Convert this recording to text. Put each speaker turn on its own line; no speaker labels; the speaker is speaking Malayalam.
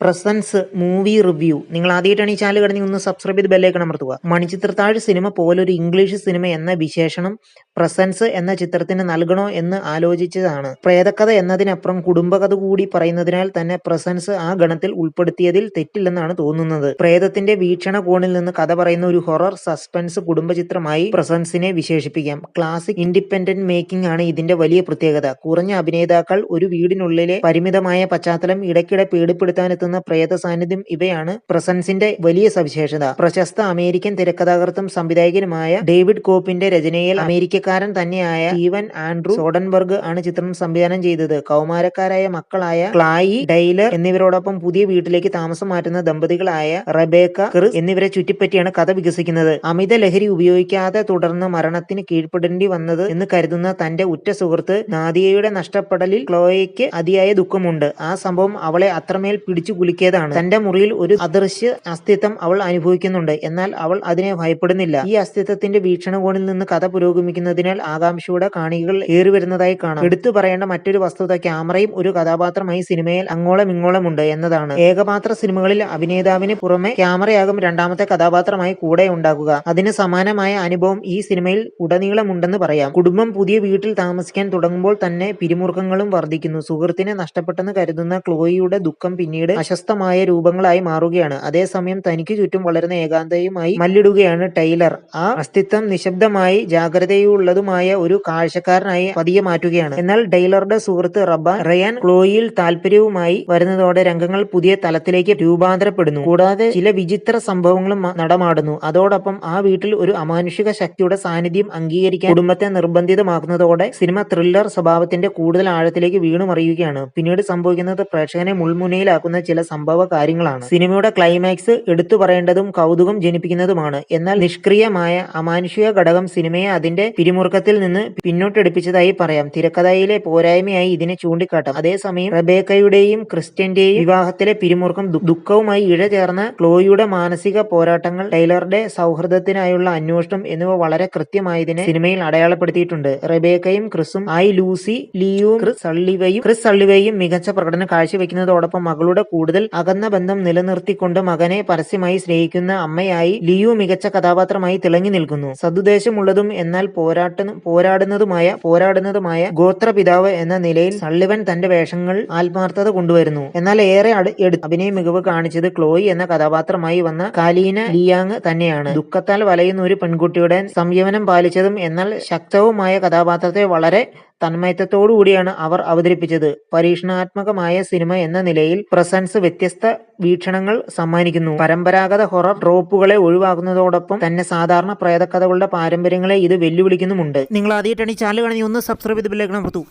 Presence movie review. നിങ്ങൾ ആദ്യമായിട്ടാണ് ഈ ചാനൽ കിടന്ന് ഒന്ന് സബ്സ്ക്രൈബ് ചെയ്ത് ബെല്ലൈക്കൺ അമർത്തുക. മണിച്ചിത്രത്താഴ് സിനിമ പോലൊരു ഇംഗ്ലീഷ് സിനിമ എന്ന വിശേഷണം പ്രസൻസ് എന്ന ചിത്രത്തിന് നൽകണോ എന്ന് ആലോചിച്ചതാണ്. പ്രേതകഥ എന്നതിനപ്പുറം കുടുംബകഥ കൂടി പറയുന്നതിനാൽ തന്നെ പ്രസൻസ് ആ ഗണത്തിൽ ഉൾപ്പെടുത്തിയതിൽ തെറ്റില്ലെന്നാണ് തോന്നുന്നത്. പ്രേതത്തിന്റെ വീക്ഷണകോണിൽ നിന്ന് കഥ പറയുന്ന ഒരു ഹൊറർ സസ്പെൻസ് കുടുംബചിത്രമായി പ്രസൻസിനെ വിശേഷിപ്പിക്കാം. ക്ലാസിക് ഇൻഡിപെൻഡന്റ് മേക്കിംഗ് ആണ് ഇതിന്റെ വലിയ പ്രത്യേകത. കുറഞ്ഞ അഭിനേതാക്കൾ, ഒരു വീടിനുള്ളിലെ പരിമിതമായ പശ്ചാത്തലം, ഇടയ്ക്കിടെ പേടിപ്പെടുത്താനെത്തുന്ന പ്രേത സാന്നിധ്യം ഇവയാണ് പ്രസൻസിന്റെ വലിയ സവിശേഷത. പ്രശസ്ത അമേരിക്കൻ തിരക്കഥാകൃത്തും സംവിധായകനുമായ ഡേവിഡ് കോപ്പിന്റെ രചനയിൽ അമേരിക്കക്കാരൻ തന്നെയായ സ്റ്റീവൻ ആൻഡ്രൂ സോഡൻബർഗ് ആണ് ചിത്രം സംവിധാനം ചെയ്തത്. കൗമാരക്കാരായ മക്കളായ ക്ലായി, ഡെയ്ലർ എന്നിവരോടൊപ്പം പുതിയ വീട്ടിലേക്ക് താമസം മാറ്റുന്ന ദമ്പതികളായ റെബേക്ക, ക്രിസ് എന്നിവരെ ചുറ്റിപ്പറ്റിയാണ് കഥ വികസിക്കുന്നത്. അമിത ലഹരി ഉപയോഗിക്കാതെ തുടർന്ന് മരണത്തിന് കീഴ്പ്പെടേണ്ടി വന്നത് എന്ന് കരുതുന്ന തന്റെ ഉറ്റ സുഹൃത്ത് നാദിയയുടെ നഷ്ടപ്പെടലിൽ ക്ലോയയ്ക്ക് അതിയായ ദുഃഖമുണ്ട്. ആ സംഭവം അവളെ അത്രമേൽ പിടിച്ചു കുലുക്കിയതാണ്. തന്റെ മുറിയിൽ ഒരു അദൃശ്യ അസ്തിത്വം അവൾ അനുഭവിക്കുന്നുണ്ട്. എന്നാൽ അവൾ അതിനെ ഭയപ്പെടുന്നില്ല. ഈ അസ്തിത്വത്തിന്റെ വീക്ഷണകോണിൽ നിന്ന് കഥ പുരോഗമിക്കുന്നതിനാൽ ആകാംക്ഷയുടെ കാണികൾ ഏറിവരുന്നതായി കാണാം. എടുത്തു പറയേണ്ട മറ്റൊരു വസ്തുത ക്യാമറയും ഒരു കഥാപാത്രമായി സിനിമയിൽ അങ്ങോളം ഇങ്ങോളമുണ്ട് എന്നതാണ്. ഏകപാത്ര സിനിമകളിൽ അഭിനേതാവിന് പുറമെ ക്യാമറയാകും രണ്ടാമത്തെ കഥാപാത്രമായി കൂടെ ഉണ്ടാകുക. അതിന് സമാനമായ അനുഭവം ഈ സിനിമയിൽ ഉടനീളമുണ്ടെന്ന് പറയാം. കുടുംബം പുതിയ വീട്ടിൽ താമസിക്കാൻ തുടങ്ങുമ്പോൾ തന്നെ പിരിമുറുക്കങ്ങളും വർദ്ധിക്കുന്നു. സുഹൃത്തിനെ നഷ്ടപ്പെട്ടെന്ന് കരുതുന്ന ക്ലോയിയുടെ ദുഃഖം പിന്നീട് അശസ്തമായ രൂപങ്ങളായി മാറുകയാണ്. അതേസമയം തനിക്ക് ചുറ്റും വളരുന്ന ഏകാന്തയുമായി മല്ലിടുകയാണ് ടൈലർ. ആ അസ്തിത്വം നിശബ്ദമായി ജാഗ്രതയുള്ളതുമായ ഒരു കാഴ്ചക്കാരനായി പതിയെ മാറ്റുകയാണ്. എന്നാൽ ടൈലറുടെ സുഹൃത്ത് റയാൻ ക്ലോയിയിൽ താല്പര്യവുമായി വരുന്നതോടെ രംഗങ്ങൾ പുതിയ തലത്തിലേക്ക് രൂപാന്തരപ്പെടുന്നു. കൂടാതെ ചില വിചിത്ര സംഭവങ്ങളും നടമാടുന്നു. അതോടൊപ്പം ആ വീട്ടിൽ ഒരു അമാനുഷിക ശക്തിയുടെ സാന്നിധ്യം അംഗീകരിക്കാൻ കുടുംബത്തെ നിർബന്ധിതമാക്കുന്നതോടെ സിനിമ ത്രില്ലർ സ്വഭാവത്തിന്റെ കൂടുതൽ ആഴത്തിലേക്ക് വീണുമറിയുകയാണ്. പിന്നീട് സംഭവിക്കുന്നത് പ്രേക്ഷകനെ മുൾമുനയിലാക്കുന്ന ചില സംഭവ കാര്യങ്ങളാണ്. സിനിമയുടെ ക്ലൈമാക്സ് എടുത്തു പറയേണ്ടതും കൗതുകം ജനിപ്പിക്കുന്നതുമാണ്. എന്നാൽ നിഷ്ക്രിയമായ അമാനുഷിക ഘടകം സിനിമയെ അതിന്റെ പിരിമുറുക്കത്തിൽ നിന്ന് പിന്നോട്ടെടുപ്പിച്ചതായി പറയാം. തിരക്കഥയിലെ പോരായ്മയായി ഇതിനെ ചൂണ്ടിക്കാട്ടാം. അതേസമയം റെബേക്കയുടെയും ക്രിസ്റ്റ്യന്റെയും വിവാഹത്തിലെ പിരിമുറുക്കം, ദുഃഖവുമായി ഇഴചേർന്ന ക്ലോയിയുടെ മാനസിക പോരാട്ടങ്ങൾ, ടൈലറുടെ സൗഹൃദത്തിനായുള്ള അന്വേഷണം എന്നിവ വളരെ കൃത്യമായി ഇതിനെ സിനിമയിൽ അടയാളപ്പെടുത്തിയിട്ടുണ്ട്. റെബേക്കയും ക്രിസും ആയി ലൂസി ലിയുവും ക്രിസ് സള്ളിവയും മികച്ച പ്രകടനം കാഴ്ചവെക്കുന്നതോടൊപ്പം മകളുടെ കൂടുതൽ അകന്ന ബന്ധം നിലനിർത്തിക്കൊണ്ട് മകനെ പരസ്യമായി സ്നേഹിക്കുന്ന അമ്മയായി ലിയു മികച്ച കഥാപാത്രമായി തിളങ്ങി നിൽക്കുന്നു. സദുദ്ദേശമുള്ളതും എന്നാൽ പോരാടുന്നതുമായ ഗോത്രപിതാവ് എന്ന നിലയിൽ സള്ളിവൻ തന്റെ വേഷങ്ങൾ ആത്മാർത്ഥത കൊണ്ടുവരുന്നു. എന്നാൽ ഏറെ അഭിനയ മികവ് കാണിച്ചത് ക്ലോയി എന്ന കഥാപാത്രമായി വന്ന കാലീന ലിയാങ് തന്നെയാണ്. ദുഃഖത്താൽ വലയുന്ന ഒരു പെൺകുട്ടിയുടെ സംയമനം പാലിച്ചതും എന്നാൽ ശക്തവുമായ കഥാപാത്രത്തെ വളരെ തന്മയത്വത്തോടുകൂടിയാണ് അവർ അവതരിപ്പിച്ചത്. പരീക്ഷണാത്മകമായ സിനിമ എന്ന നിലയിൽ പ്രസൻസ് വ്യത്യസ്ത വീക്ഷണങ്ങൾ സമ്മാനിക്കുന്നു. പരമ്പരാഗത ഹൊറർ ട്രോപ്പുകളെ ഒഴിവാക്കുന്നതോടൊപ്പം തന്നെ സാധാരണ പ്രേതകഥകളുടെ പാരമ്പര്യങ്ങളെ ഇത് വെല്ലുവിളിക്കുന്നുമുണ്ട്. നിങ്ങൾ ആദ്യമായിട്ടാണ് ഈ ചാനൽ കാണുന്നത് ഒന്ന് സബ്സ്ക്രൈബ് ചെയ്ത് ബെല്ലൈക്കൺ അമർത്തൂ.